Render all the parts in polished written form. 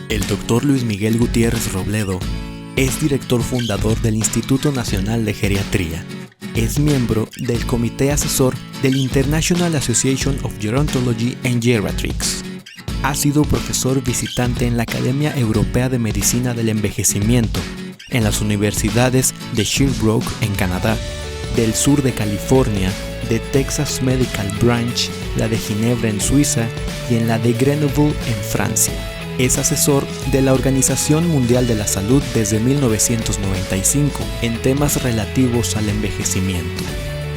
El doctor Luis Miguel Gutiérrez Robledo es director fundador del Instituto Nacional de Geriatría. Es miembro del Comité Asesor del International Association of Gerontology and Geriatrics. Ha sido profesor visitante en la Academia Europea de Medicina del Envejecimiento, en las universidades de Sherbrooke en Canadá, del sur de California, de Texas Medical Branch, la de Ginebra en Suiza y en la de Grenoble en Francia. Es asesor de la Organización Mundial de la Salud desde 1995 en temas relativos al envejecimiento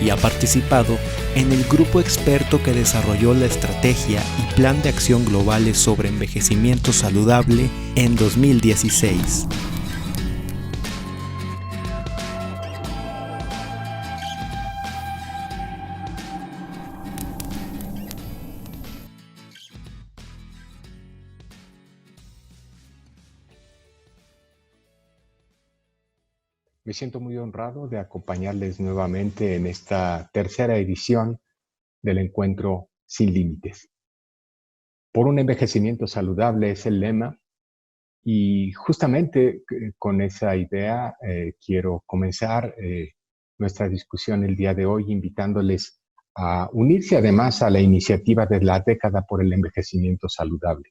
y ha participado en el grupo experto que desarrolló la estrategia y plan de acción globales sobre envejecimiento saludable en 2016. Me siento muy honrado de acompañarles nuevamente en esta tercera edición del encuentro Sin Límites. Por un envejecimiento saludable es el lema y justamente con esa idea quiero comenzar nuestra discusión el día de hoy invitándoles a unirse además a la iniciativa de la década por el envejecimiento saludable.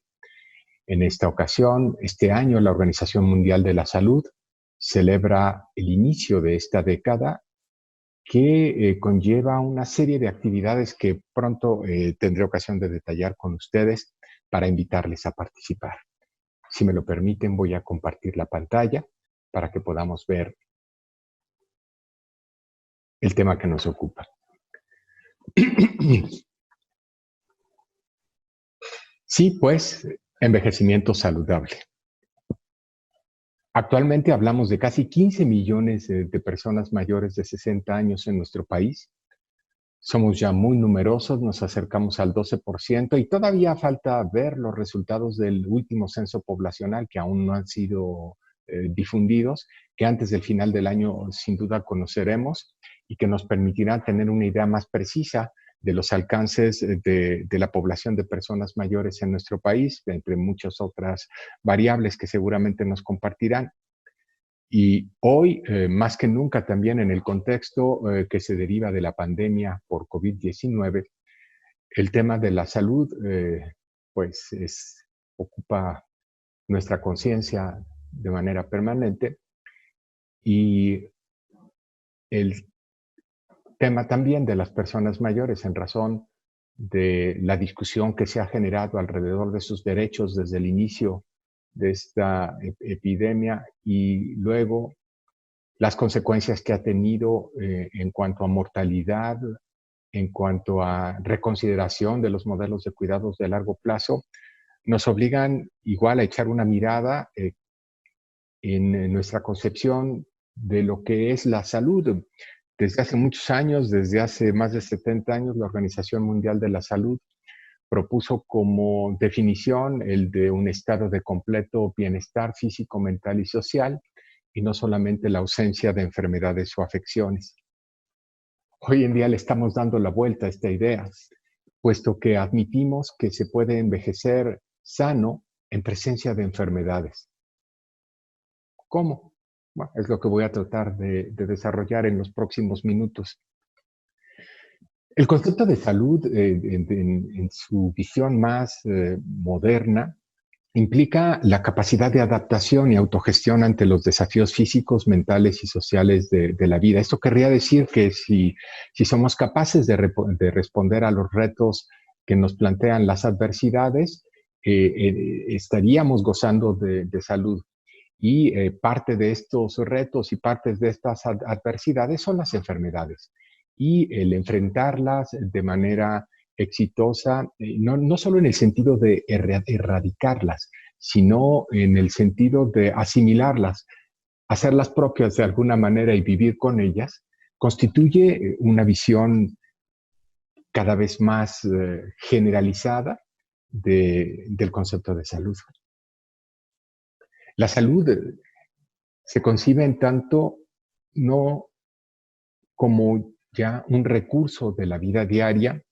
En esta ocasión, este año, la Organización Mundial de la Salud celebra el inicio de esta década que conlleva una serie de actividades que pronto tendré ocasión de detallar con ustedes para invitarles a participar. Si me lo permiten, voy a compartir la pantalla para que podamos ver el tema que nos ocupa. Sí, pues, envejecimiento saludable. Actualmente hablamos de casi 15 millones de personas mayores de 60 años en nuestro país. Somos ya muy numerosos, nos acercamos al 12% y todavía falta ver los resultados del último censo poblacional que aún no han sido difundidos, que antes del final del año sin duda conoceremos y que nos permitirán tener una idea más precisa de los alcances de la población de personas mayores en nuestro país, entre muchas otras variables que seguramente nos compartirán. Y hoy, más que nunca, también en el contexto que se deriva de la pandemia por COVID-19, el tema de la salud, ocupa nuestra conciencia de manera permanente. Y el tema también de las personas mayores, en razón de la discusión que se ha generado alrededor de sus derechos desde el inicio de esta epidemia y luego las consecuencias que ha tenido en cuanto a mortalidad, en cuanto a reconsideración de los modelos de cuidados de largo plazo, nos obligan igual a echar una mirada en nuestra concepción de lo que es la salud. Desde hace muchos años, desde hace más de 70 años, la Organización Mundial de la Salud propuso como definición el de un estado de completo bienestar físico, mental y social, y no solamente la ausencia de enfermedades o afecciones. Hoy en día le estamos dando la vuelta a esta idea, puesto que admitimos que se puede envejecer sano en presencia de enfermedades. ¿Cómo? Bueno, es lo que voy a tratar de desarrollar en los próximos minutos. El concepto de salud, en su visión más moderna, implica la capacidad de adaptación y autogestión ante los desafíos físicos, mentales y sociales de la vida. Esto querría decir que si somos capaces de responder a los retos que nos plantean las adversidades, estaríamos gozando de salud. Y parte de estos retos y partes de estas adversidades son las enfermedades. Y el enfrentarlas de manera exitosa, no solo en el sentido de erradicarlas, sino en el sentido de asimilarlas, hacerlas propias de alguna manera y vivir con ellas, constituye una visión cada vez más generalizada del concepto de salud. La salud se concibe en tanto no como ya un recurso de la vida diaria,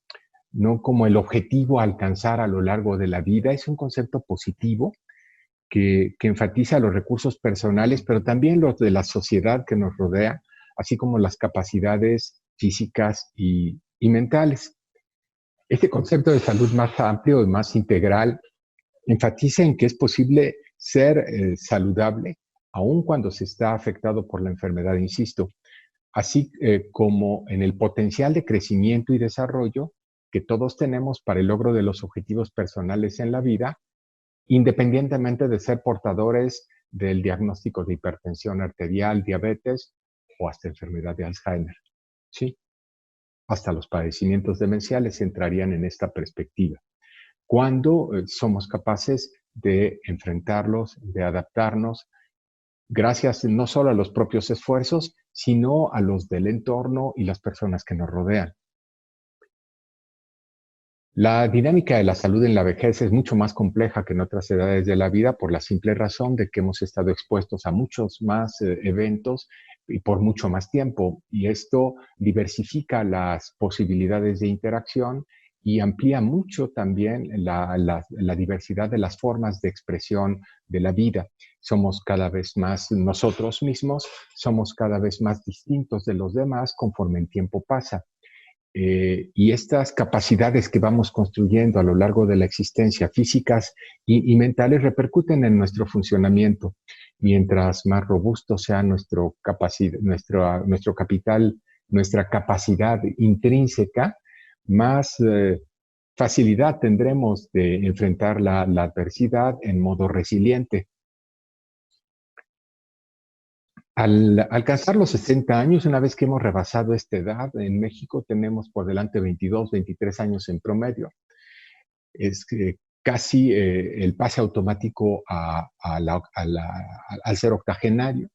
no como el objetivo a alcanzar a lo largo de la vida. Es un concepto positivo que enfatiza los recursos personales, pero también los de la sociedad que nos rodea, así como las capacidades físicas y mentales. Este concepto de salud más amplio y más integral enfatiza en que es posible ser saludable aun cuando se está afectado por la enfermedad, insisto, así como en el potencial de crecimiento y desarrollo que todos tenemos para el logro de los objetivos personales en la vida, independientemente de ser portadores del diagnóstico de hipertensión arterial, diabetes o hasta enfermedad de Alzheimer. Sí, hasta los padecimientos demenciales entrarían en esta perspectiva. Cuando somos capaces de enfrentarlos, de adaptarnos, gracias no solo a los propios esfuerzos, sino a los del entorno y las personas que nos rodean. La dinámica de la salud en la vejez es mucho más compleja que en otras edades de la vida por la simple razón de que hemos estado expuestos a muchos más eventos y por mucho más tiempo. Y esto diversifica las posibilidades de interacción y amplía mucho también la diversidad de las formas de expresión de la vida. Somos cada vez más nosotros mismos, somos cada vez más distintos de los demás conforme el tiempo pasa. Y estas capacidades que vamos construyendo a lo largo de la existencia, físicas y mentales, repercuten en nuestro funcionamiento. Mientras más robusto sea nuestro capital, nuestra capacidad intrínseca, más facilidad tendremos de enfrentar la adversidad en modo resiliente. Al alcanzar los 60 años, una vez que hemos rebasado esta edad, en México tenemos por delante 22, 23 años en promedio. Es casi el pase automático al ser octogenario.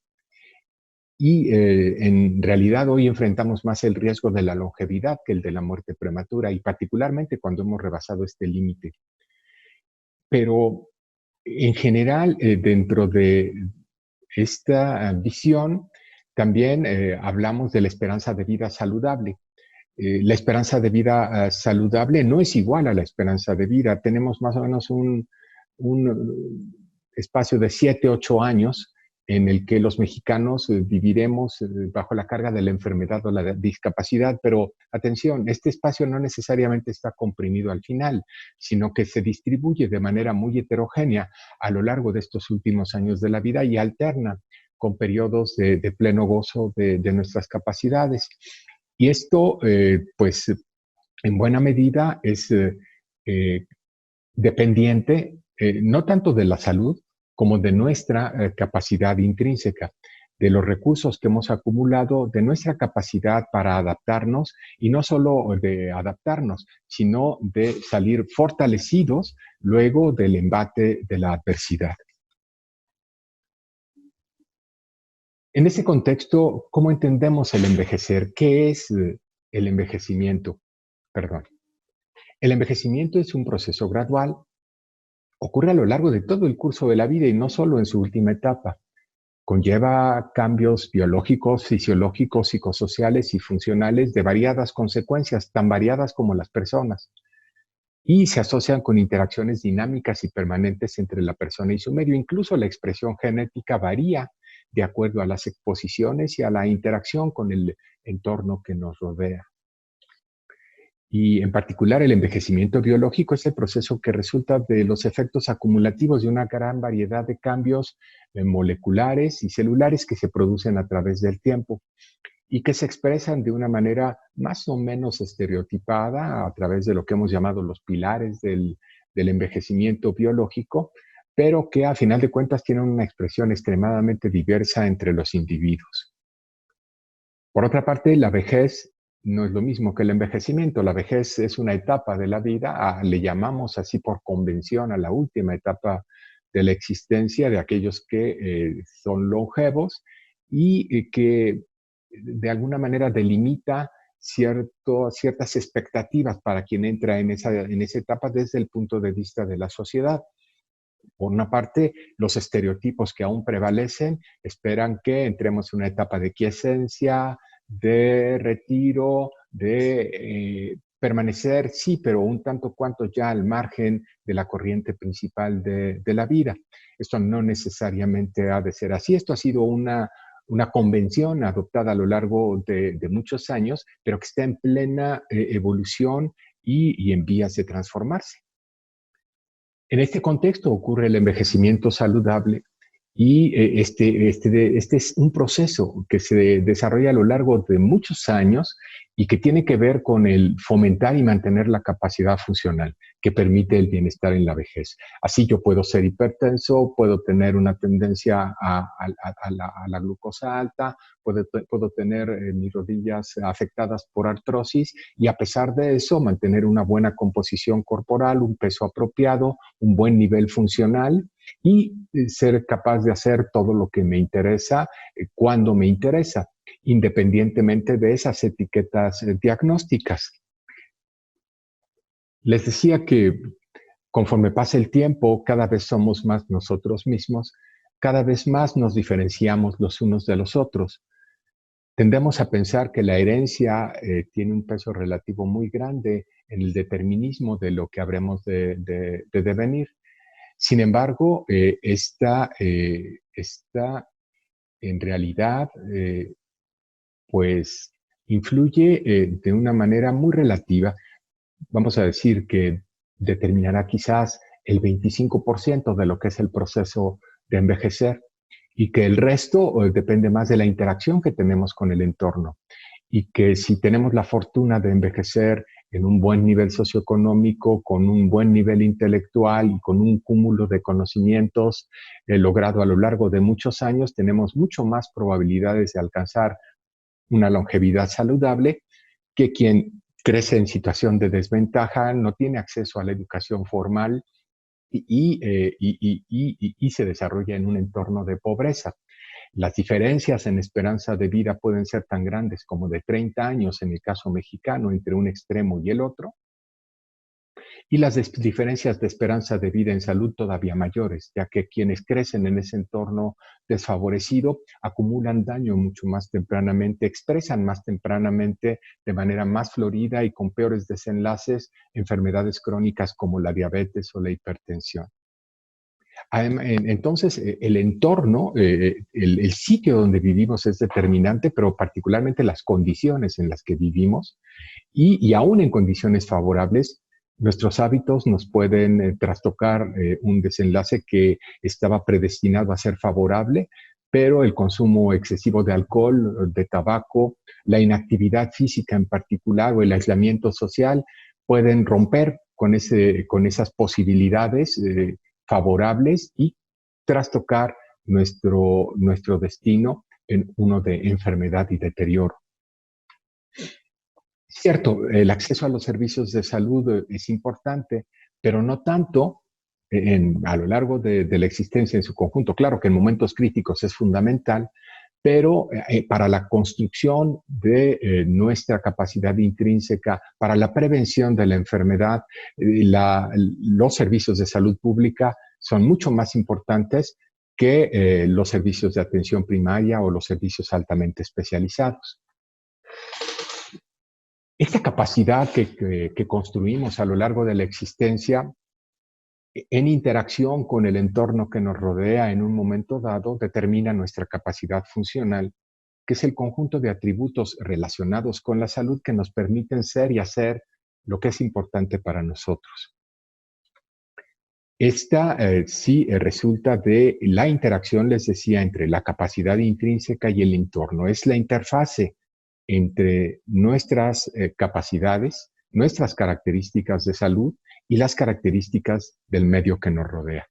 Y en realidad hoy enfrentamos más el riesgo de la longevidad que el de la muerte prematura, y particularmente cuando hemos rebasado este límite. Pero en general, dentro de esta visión, también hablamos de la esperanza de vida saludable. La esperanza de vida saludable no es igual a la esperanza de vida. Tenemos más o menos un espacio de 7, 8 años en el que los mexicanos viviremos bajo la carga de la enfermedad o la discapacidad, pero atención, este espacio no necesariamente está comprimido al final, sino que se distribuye de manera muy heterogénea a lo largo de estos últimos años de la vida y alterna con periodos de pleno gozo de nuestras capacidades. Y esto, pues, en buena medida es dependiente no tanto de la salud, como de nuestra capacidad intrínseca, de los recursos que hemos acumulado, de nuestra capacidad para adaptarnos, y no solo de adaptarnos, sino de salir fortalecidos luego del embate de la adversidad. En ese contexto, ¿cómo entendemos el envejecer? ¿Qué es el envejecimiento? Perdón. El envejecimiento es un proceso gradual. Ocurre a lo largo de todo el curso de la vida y no solo en su última etapa. Conlleva cambios biológicos, fisiológicos, psicosociales y funcionales de variadas consecuencias, tan variadas como las personas, y se asocian con interacciones dinámicas y permanentes entre la persona y su medio. Incluso la expresión genética varía de acuerdo a las exposiciones y a la interacción con el entorno que nos rodea. Y en particular el envejecimiento biológico es el proceso que resulta de los efectos acumulativos de una gran variedad de cambios moleculares y celulares que se producen a través del tiempo y que se expresan de una manera más o menos estereotipada a través de lo que hemos llamado los pilares del envejecimiento biológico, pero que a final de cuentas tienen una expresión extremadamente diversa entre los individuos. Por otra parte, la vejez no es lo mismo que el envejecimiento. La vejez es una etapa de la vida, le llamamos así por convención a la última etapa de la existencia de aquellos que son longevos y que de alguna manera delimita ciertas expectativas para quien entra en esa etapa desde el punto de vista de la sociedad. Por una parte, los estereotipos que aún prevalecen esperan que entremos en una etapa de quiescencia, de retiro, de permanecer, sí, pero un tanto cuanto ya al margen de la corriente principal de la vida. Esto no necesariamente ha de ser así. Esto ha sido una convención adoptada a lo largo de muchos años, pero que está en plena evolución y en vías de transformarse. En este contexto ocurre el envejecimiento saludable y este es un proceso que se desarrolla a lo largo de muchos años y que tiene que ver con el fomentar y mantener la capacidad funcional que permite el bienestar en la vejez. Así yo puedo ser hipertenso, puedo tener una tendencia a la glucosa alta, puedo tener mis rodillas afectadas por artrosis y a pesar de eso mantener una buena composición corporal, un peso apropiado, un buen nivel funcional y ser capaz de hacer todo lo que me interesa cuando me interesa, independientemente de esas etiquetas diagnósticas. Les decía que conforme pasa el tiempo, cada vez somos más nosotros mismos, cada vez más nos diferenciamos los unos de los otros. Tendemos a pensar que la herencia tiene un peso relativo muy grande en el determinismo de lo que habremos de devenir. Sin embargo, esta en realidad pues influye de una manera muy relativa. Vamos a decir que determinará quizás el 25% de lo que es el proceso de envejecer y que el resto depende más de la interacción que tenemos con el entorno y que si tenemos la fortuna de envejecer en un buen nivel socioeconómico, con un buen nivel intelectual y con un cúmulo de conocimientos logrado a lo largo de muchos años, tenemos mucho más probabilidades de alcanzar una longevidad saludable que quien crece en situación de desventaja, no tiene acceso a la educación formal y se desarrolla en un entorno de pobreza. Las diferencias en esperanza de vida pueden ser tan grandes como de 30 años en el caso mexicano entre un extremo y el otro, y las diferencias de esperanza de vida en salud todavía mayores, ya que quienes crecen en ese entorno desfavorecido acumulan daño mucho más tempranamente, expresan más tempranamente de manera más florida y con peores desenlaces enfermedades crónicas como la diabetes o la hipertensión. Entonces, el entorno, el sitio donde vivimos es determinante, pero particularmente las condiciones en las que vivimos y aún en condiciones favorables, nuestros hábitos nos pueden trastocar un desenlace que estaba predestinado a ser favorable, pero el consumo excesivo de alcohol, de tabaco, la inactividad física en particular o el aislamiento social pueden romper con esas posibilidades favorables y trastocar nuestro destino en uno de enfermedad y deterioro. Cierto, el acceso a los servicios de salud es importante, pero no tanto a lo largo de la existencia en su conjunto. Claro que en momentos críticos es fundamental, pero para la construcción de nuestra capacidad intrínseca, para la prevención de la enfermedad, los servicios de salud pública son mucho más importantes que los servicios de atención primaria o los servicios altamente especializados. Esta capacidad que construimos a lo largo de la existencia en interacción con el entorno que nos rodea en un momento dado determina nuestra capacidad funcional, que es el conjunto de atributos relacionados con la salud que nos permiten ser y hacer lo que es importante para nosotros. Esta sí resulta de la interacción, les decía, entre la capacidad intrínseca y el entorno. Es la interfase entre nuestras capacidades, nuestras características de salud y las características del medio que nos rodea.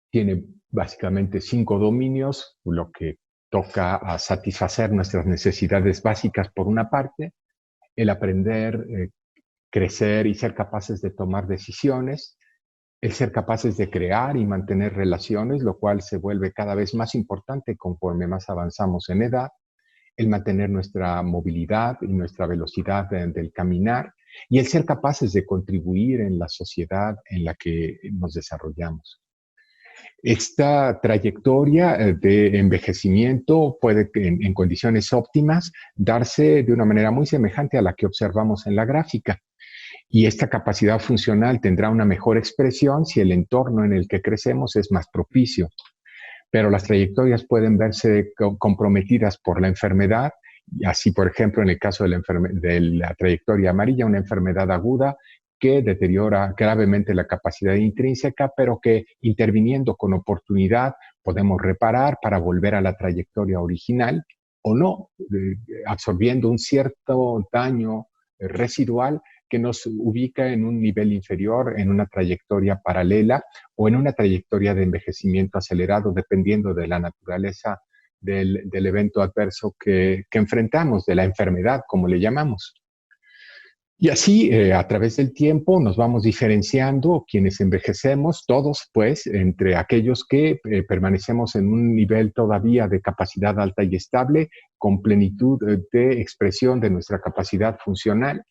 Tiene básicamente 5 dominios, lo que toca a satisfacer nuestras necesidades básicas por una parte, el aprender, crecer y ser capaces de tomar decisiones, el ser capaces de crear y mantener relaciones, lo cual se vuelve cada vez más importante conforme más avanzamos en edad, el mantener nuestra movilidad y nuestra velocidad del caminar y el ser capaces de contribuir en la sociedad en la que nos desarrollamos. Esta trayectoria de envejecimiento puede, en condiciones óptimas, darse de una manera muy semejante a la que observamos en la gráfica. Y esta capacidad funcional tendrá una mejor expresión si el entorno en el que crecemos es más propicio. Pero las trayectorias pueden verse comprometidas por la enfermedad, y así, por ejemplo, en el caso de la trayectoria amarilla, una enfermedad aguda que deteriora gravemente la capacidad intrínseca, pero que interviniendo con oportunidad podemos reparar para volver a la trayectoria original o no, absorbiendo un cierto daño residual que nos ubica en un nivel inferior, en una trayectoria paralela o en una trayectoria de envejecimiento acelerado, dependiendo de la naturaleza del evento adverso que enfrentamos, de la enfermedad, como le llamamos. Y así, a través del tiempo, nos vamos diferenciando quienes envejecemos, todos, pues, entre aquellos que permanecemos en un nivel todavía de capacidad alta y estable, con plenitud de expresión de nuestra capacidad funcional.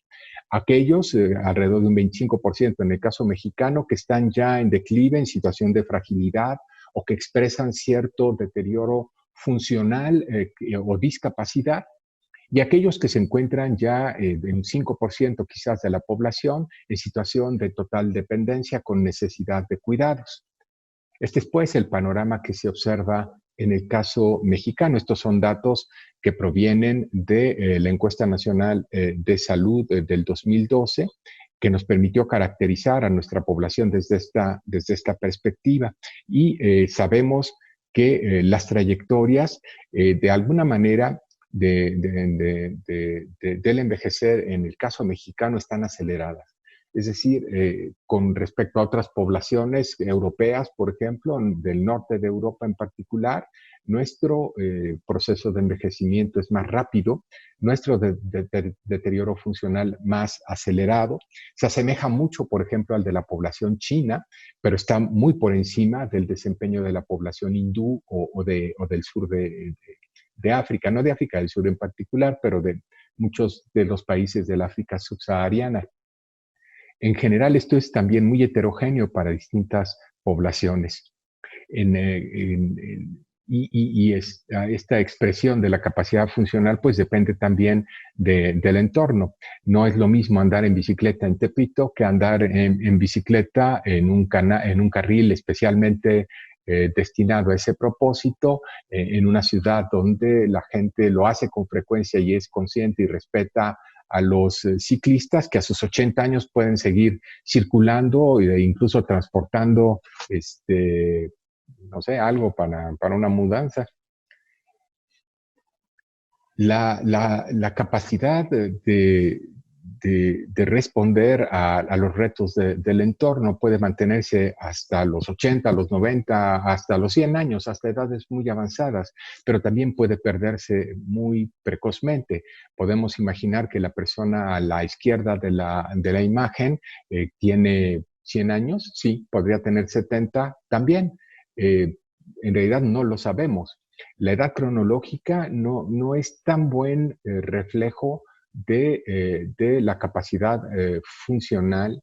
Aquellos, alrededor de un 25% en el caso mexicano, que están ya en declive, en situación de fragilidad o que expresan cierto deterioro funcional o discapacidad, y aquellos que se encuentran ya en un 5% quizás de la población en situación de total dependencia con necesidad de cuidados. Este es pues el panorama que se observa en el caso mexicano. Estos son datos que provienen de la encuesta nacional de salud del 2012, que nos permitió caracterizar a nuestra población desde esta perspectiva. Y sabemos que las trayectorias, de alguna manera, del envejecer en el caso mexicano están aceleradas. Es decir, con respecto a otras poblaciones europeas, por ejemplo, del norte de Europa en particular, nuestro proceso de envejecimiento es más rápido, nuestro deterioro funcional más acelerado. Se asemeja mucho, por ejemplo, al de la población china, pero está muy por encima del desempeño de la población hindú o del sur de África, no de África del Sur en particular, pero de muchos de los países del África subsahariana. En general, esto es también muy heterogéneo para distintas poblaciones. Esta expresión de la capacidad funcional pues depende también del entorno. No es lo mismo andar en bicicleta en Tepito que andar en bicicleta en un carril especialmente destinado a ese propósito, en una ciudad donde la gente lo hace con frecuencia y es consciente y respeta a los ciclistas que a sus 80 años pueden seguir circulando e incluso transportando no sé, algo para una mudanza. La capacidad de responder a los retos del entorno puede mantenerse hasta los 80, los 90, hasta los 100 años, hasta edades muy avanzadas, pero también puede perderse muy precozmente. Podemos imaginar que la persona a la izquierda de la imagen tiene 100 años, sí, podría tener 70 también. En realidad no lo sabemos. La edad cronológica no es tan buen reflejo de la capacidad funcional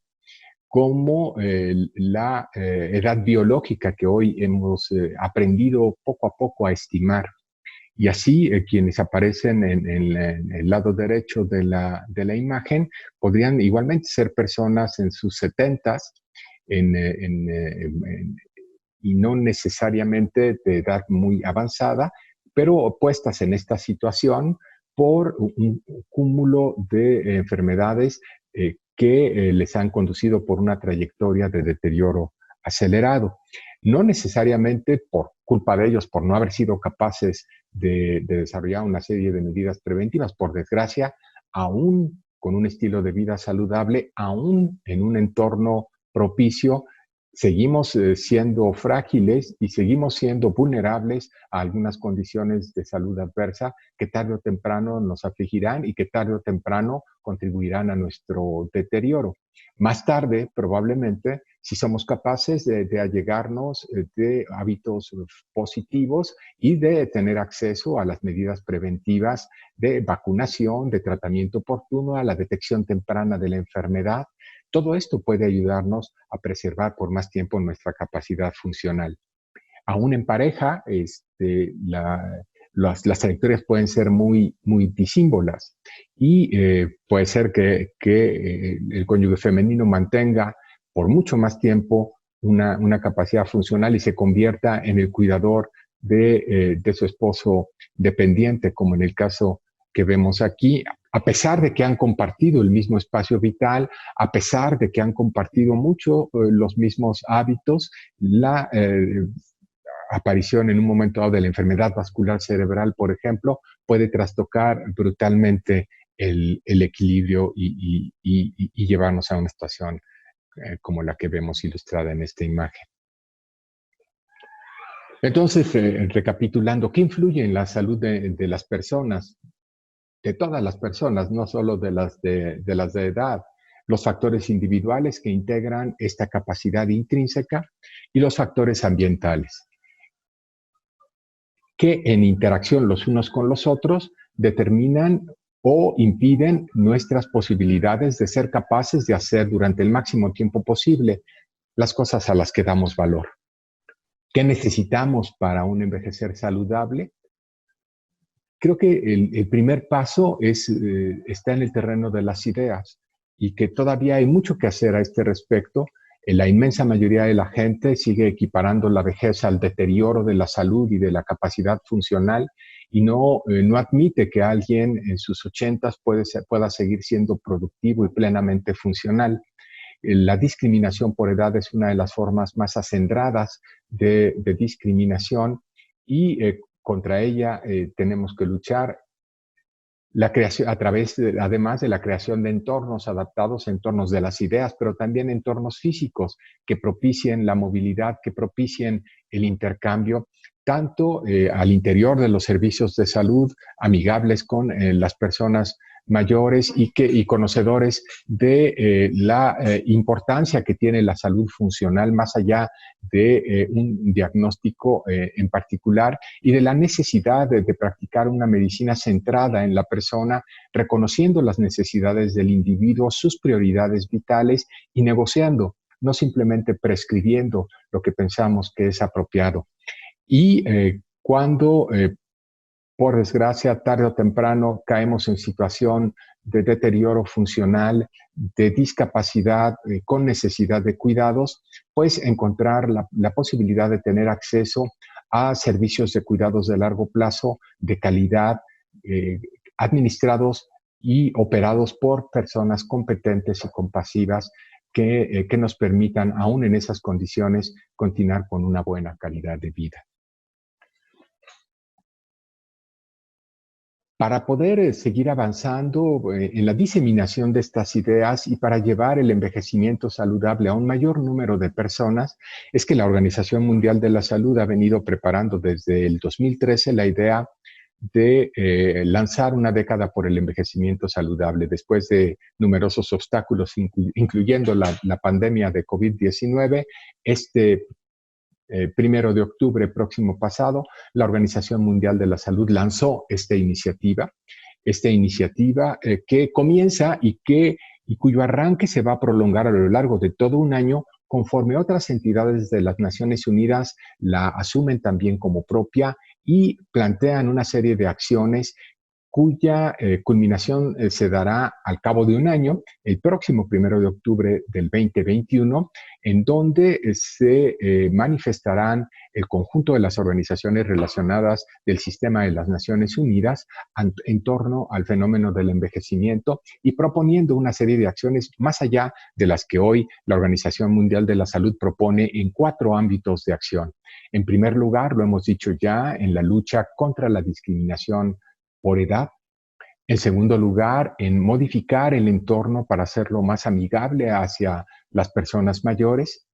como la edad biológica que hoy hemos aprendido poco a poco a estimar. Y así quienes aparecen en el lado derecho de la imagen podrían igualmente ser personas en sus 70s, y no necesariamente de edad muy avanzada, pero puestas en esta situación por un cúmulo de enfermedades que les han conducido por una trayectoria de deterioro acelerado. No necesariamente por culpa de ellos, por no haber sido capaces de desarrollar una serie de medidas preventivas. Por desgracia, aún con un estilo de vida saludable, aún en un entorno propicio, seguimos siendo frágiles y seguimos siendo vulnerables a algunas condiciones de salud adversa que tarde o temprano nos afligirán y que tarde o temprano contribuirán a nuestro deterioro. Más tarde, probablemente, si somos capaces de allegarnos de hábitos positivos y de tener acceso a las medidas preventivas de vacunación, de tratamiento oportuno, a la detección temprana de la enfermedad, todo esto puede ayudarnos a preservar por más tiempo nuestra capacidad funcional. Aún en pareja, las trayectorias pueden ser muy, muy disímbolas y puede ser que el cónyuge femenino mantenga por mucho más tiempo una capacidad funcional y se convierta en el cuidador de su esposo dependiente, como en el caso que vemos aquí, a pesar de que han compartido el mismo espacio vital, a pesar de que han compartido mucho los mismos hábitos, la aparición en un momento dado de la enfermedad vascular cerebral, por ejemplo, puede trastocar brutalmente el equilibrio y llevarnos a una situación como la que vemos ilustrada en esta imagen. Entonces, recapitulando, ¿qué influye en la salud de las personas? De todas las personas, no solo de las de edad. Los factores individuales que integran esta capacidad intrínseca y los factores ambientales, que en interacción los unos con los otros determinan o impiden nuestras posibilidades de ser capaces de hacer durante el máximo tiempo posible las cosas a las que damos valor. ¿Qué necesitamos para un envejecer saludable? Creo que el primer paso está en el terreno de las ideas y que todavía hay mucho que hacer a este respecto. La inmensa mayoría de la gente sigue equiparando la vejez al deterioro de la salud y de la capacidad funcional y no admite que alguien en sus 80 pueda seguir siendo productivo y plenamente funcional. La discriminación por edad es una de las formas más acendradas de discriminación y contra ella tenemos que luchar la creación, a través, además de la creación de entornos adaptados, entornos de las ideas, pero también entornos físicos que propicien la movilidad, que propicien el intercambio, tanto al interior de los servicios de salud, amigables con las personas mayores y conocedores de la importancia que tiene la salud funcional más allá de un diagnóstico en particular y de la necesidad de practicar una medicina centrada en la persona, reconociendo las necesidades del individuo, sus prioridades vitales y negociando, no simplemente prescribiendo lo que pensamos que es apropiado. Y cuando por desgracia, tarde o temprano caemos en situación de deterioro funcional, de discapacidad, con necesidad de cuidados, pues encontrar la posibilidad de tener acceso a servicios de cuidados de largo plazo, de calidad, administrados y operados por personas competentes y compasivas que nos permitan, aún en esas condiciones, continuar con una buena calidad de vida. Para poder seguir avanzando en la diseminación de estas ideas y para llevar el envejecimiento saludable a un mayor número de personas, es que la Organización Mundial de la Salud ha venido preparando desde el 2013 la idea de lanzar una década por el envejecimiento saludable después de numerosos obstáculos, incluyendo la pandemia de COVID-19. Primero de octubre próximo pasado, la Organización Mundial de la Salud lanzó esta iniciativa que comienza y cuyo arranque se va a prolongar a lo largo de todo un año conforme otras entidades de las Naciones Unidas la asumen también como propia y plantean una serie de acciones cuya culminación se dará al cabo de un año, el próximo 1 de octubre del 2021, en donde se manifestarán el conjunto de las organizaciones relacionadas del sistema de las Naciones Unidas en torno al fenómeno del envejecimiento y proponiendo una serie de acciones más allá de las que hoy la Organización Mundial de la Salud propone en 4 ámbitos de acción. En primer lugar, lo hemos dicho ya, en la lucha contra la discriminación por edad. En segundo lugar, en modificar el entorno para hacerlo más amigable hacia las personas mayores,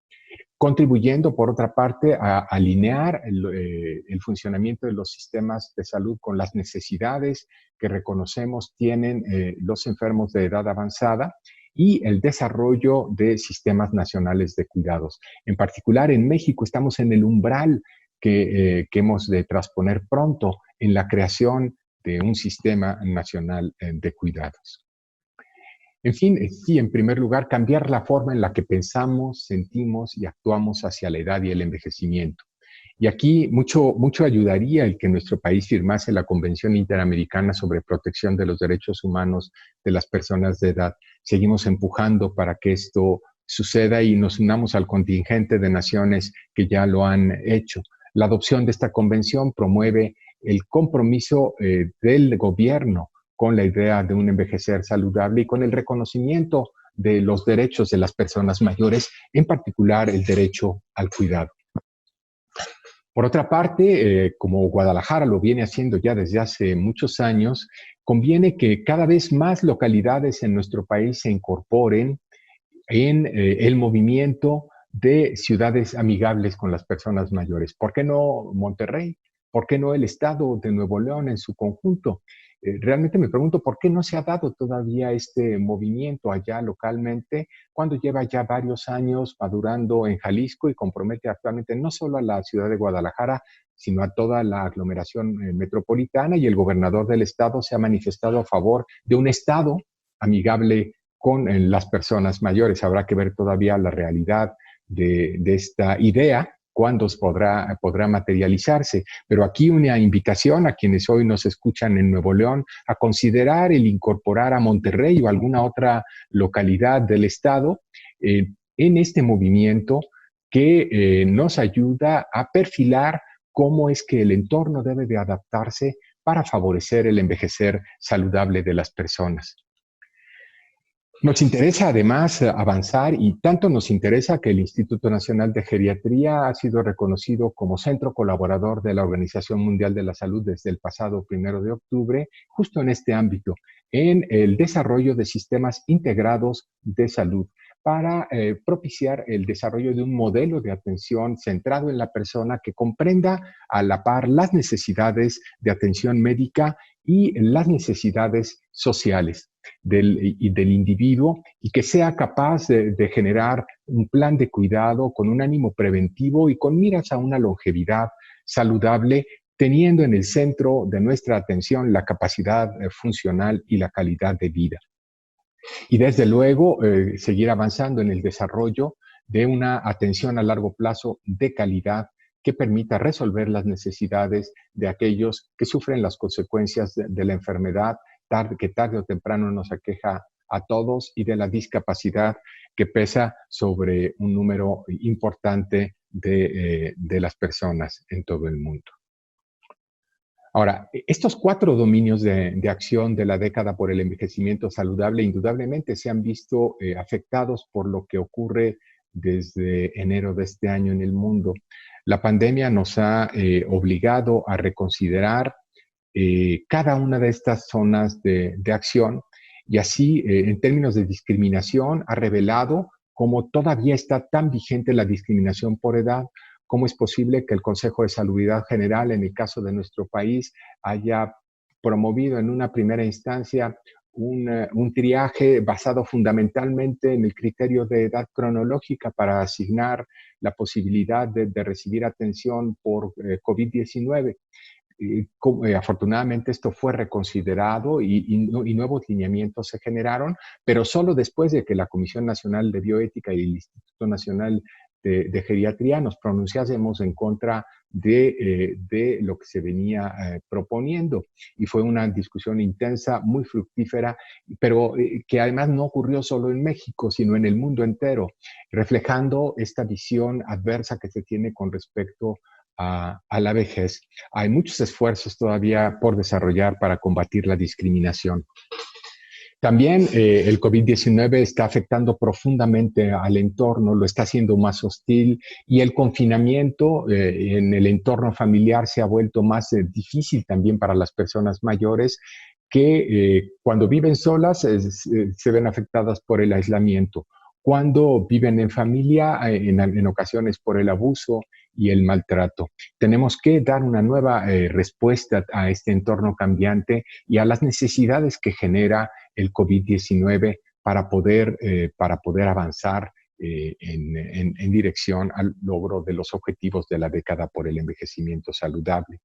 contribuyendo, por otra parte, a alinear el funcionamiento de los sistemas de salud con las necesidades que reconocemos tienen los enfermos de edad avanzada y el desarrollo de sistemas nacionales de cuidados. En particular, en México estamos en el umbral que hemos de transponer pronto en la creación de un sistema nacional de cuidados. En fin, sí, en primer lugar, cambiar la forma en la que pensamos, sentimos y actuamos hacia la edad y el envejecimiento. Y aquí mucho ayudaría el que nuestro país firmase la Convención Interamericana sobre Protección de los Derechos Humanos de las Personas de Edad. Seguimos empujando para que esto suceda y nos unamos al contingente de naciones que ya lo han hecho. La adopción de esta convención promueve el compromiso del gobierno con la idea de un envejecer saludable y con el reconocimiento de los derechos de las personas mayores, en particular el derecho al cuidado. Por otra parte, como Guadalajara lo viene haciendo ya desde hace muchos años, conviene que cada vez más localidades en nuestro país se incorporen en el movimiento de ciudades amigables con las personas mayores. ¿Por qué no Monterrey? ¿Por qué no el estado de Nuevo León en su conjunto? Realmente me pregunto por qué no se ha dado todavía este movimiento allá localmente, cuando lleva ya varios años madurando en Jalisco y compromete actualmente no solo a la ciudad de Guadalajara, sino a toda la aglomeración metropolitana, y el gobernador del estado se ha manifestado a favor de un estado amigable con las personas mayores. Habrá que ver todavía la realidad de esta idea, cuándo podrá materializarse. Pero aquí una invitación a quienes hoy nos escuchan en Nuevo León a considerar el incorporar a Monterrey o alguna otra localidad del estado en este movimiento que nos ayuda a perfilar cómo es que el entorno debe de adaptarse para favorecer el envejecer saludable de las personas. Nos interesa además avanzar, y tanto nos interesa que el Instituto Nacional de Geriatría ha sido reconocido como centro colaborador de la Organización Mundial de la Salud desde el pasado 1 de octubre, justo en este ámbito, en el desarrollo de sistemas integrados de salud para propiciar el desarrollo de un modelo de atención centrado en la persona que comprenda a la par las necesidades de atención médica y las necesidades sociales del individuo, y que sea capaz de generar un plan de cuidado con un ánimo preventivo y con miras a una longevidad saludable, teniendo en el centro de nuestra atención la capacidad funcional y la calidad de vida. Y desde luego seguir avanzando en el desarrollo de una atención a largo plazo de calidad que permita resolver las necesidades de aquellos que sufren las consecuencias de la enfermedad que tarde o temprano nos aqueja a todos, y de la discapacidad que pesa sobre un número importante de las personas en todo el mundo. Ahora, estos 4 dominios de acción de la década por el envejecimiento saludable indudablemente se han visto afectados por lo que ocurre desde enero de este año en el mundo. La pandemia nos ha obligado a reconsiderar cada una de estas zonas de acción, y así, en términos de discriminación, ha revelado cómo todavía está tan vigente la discriminación por edad. ¿Cómo es posible que el Consejo de Salubridad General, en el caso de nuestro país, haya promovido en una primera instancia un triaje basado fundamentalmente en el criterio de edad cronológica para asignar la posibilidad de recibir atención por COVID-19? Afortunadamente esto fue reconsiderado y nuevos lineamientos se generaron, pero solo después de que la Comisión Nacional de Bioética y el Instituto Nacional de Geriatría nos pronunciásemos en contra de lo que se venía proponiendo. Y fue una discusión intensa, muy fructífera, pero que además no ocurrió solo en México, sino en el mundo entero, reflejando esta visión adversa que se tiene con respecto a la vejez. Hay muchos esfuerzos todavía por desarrollar para combatir la discriminación. También el COVID-19 está afectando profundamente al entorno, lo está haciendo más hostil, y el confinamiento en el entorno familiar se ha vuelto más difícil también para las personas mayores, que cuando viven solas se ven afectadas por el aislamiento. Cuando viven en familia, en ocasiones por el abuso y el maltrato. Tenemos que dar una nueva respuesta a este entorno cambiante y a las necesidades que genera el COVID-19 para poder avanzar en dirección al logro de los objetivos de la década por el envejecimiento saludable.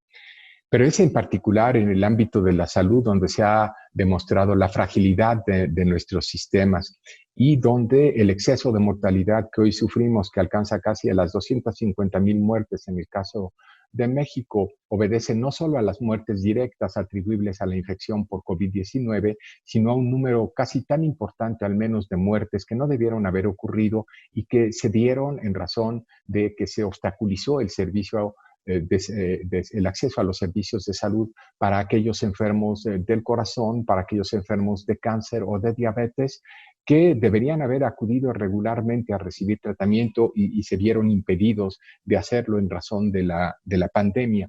Pero es en particular en el ámbito de la salud donde se ha demostrado la fragilidad de nuestros sistemas y donde el exceso de mortalidad que hoy sufrimos, que alcanza casi a las 250,000 muertes en el caso de México, obedece no solo a las muertes directas atribuibles a la infección por COVID-19, sino a un número casi tan importante, al menos, de muertes que no debieron haber ocurrido y que se dieron en razón de que se obstaculizó el servicio el acceso a los servicios de salud para aquellos enfermos del corazón, para aquellos enfermos de cáncer o de diabetes, que deberían haber acudido regularmente a recibir tratamiento y se vieron impedidos de hacerlo en razón de la pandemia.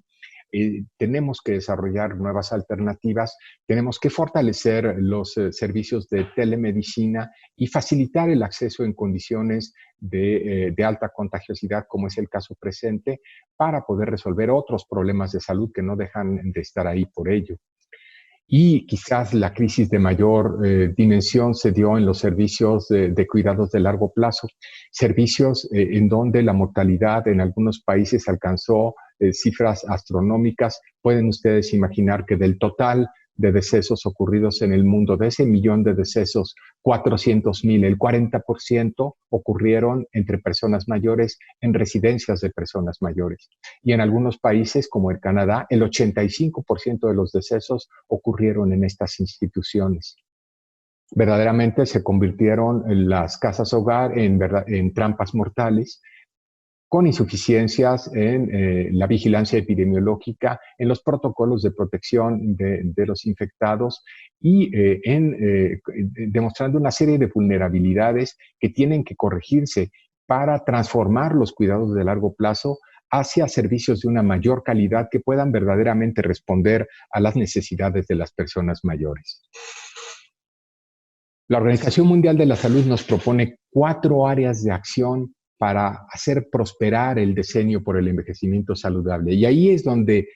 Tenemos que desarrollar nuevas alternativas, tenemos que fortalecer los servicios de telemedicina y facilitar el acceso en condiciones de alta contagiosidad, como es el caso presente, para poder resolver otros problemas de salud que no dejan de estar ahí por ello. Y quizás la crisis de mayor dimensión se dio en los servicios de cuidados de largo plazo, servicios en donde la mortalidad en algunos países alcanzó cifras astronómicas. Pueden ustedes imaginar que del total de decesos ocurridos en el mundo, de ese 1,000,000 de decesos, 400,000, el 40% ocurrieron entre personas mayores en residencias de personas mayores. Y en algunos países, como el Canadá, el 85% de los decesos ocurrieron en estas instituciones. Verdaderamente se convirtieron en las casas hogar en trampas mortales, con insuficiencias en la vigilancia epidemiológica, en los protocolos de protección de los infectados y demostrando una serie de vulnerabilidades que tienen que corregirse para transformar los cuidados de largo plazo hacia servicios de una mayor calidad que puedan verdaderamente responder a las necesidades de las personas mayores. La Organización Mundial de la Salud nos propone 4 áreas de acción para hacer prosperar el decenio por el envejecimiento saludable. Y ahí es donde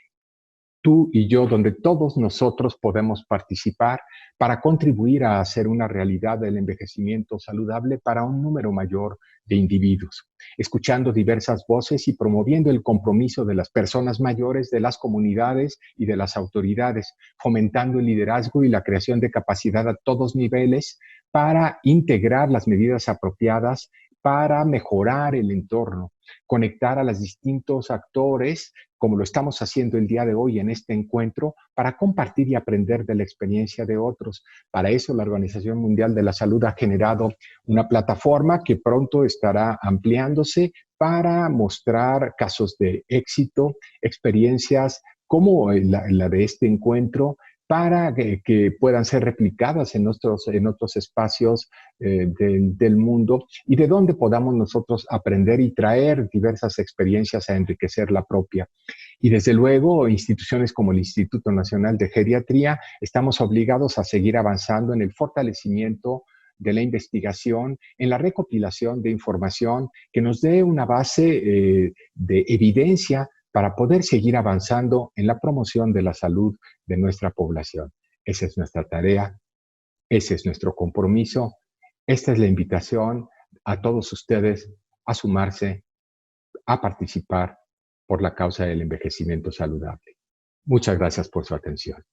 tú y yo, donde todos nosotros podemos participar para contribuir a hacer una realidad del envejecimiento saludable para un número mayor de individuos, escuchando diversas voces y promoviendo el compromiso de las personas mayores, de las comunidades y de las autoridades, fomentando el liderazgo y la creación de capacidad a todos niveles para integrar las medidas apropiadas para mejorar el entorno, conectar a los distintos actores, como lo estamos haciendo el día de hoy en este encuentro, para compartir y aprender de la experiencia de otros. Para eso, la Organización Mundial de la Salud ha generado una plataforma que pronto estará ampliándose para mostrar casos de éxito, experiencias como la de este encuentro, para que puedan ser replicadas en otros espacios del mundo y de donde podamos nosotros aprender y traer diversas experiencias a enriquecer la propia. Y desde luego, instituciones como el Instituto Nacional de Geriatría, estamos obligados a seguir avanzando en el fortalecimiento de la investigación, en la recopilación de información que nos dé una base de evidencia para poder seguir avanzando en la promoción de la salud de nuestra población. Esa es nuestra tarea, ese es nuestro compromiso. Esta es la invitación a todos ustedes a sumarse, a participar por la causa del envejecimiento saludable. Muchas gracias por su atención.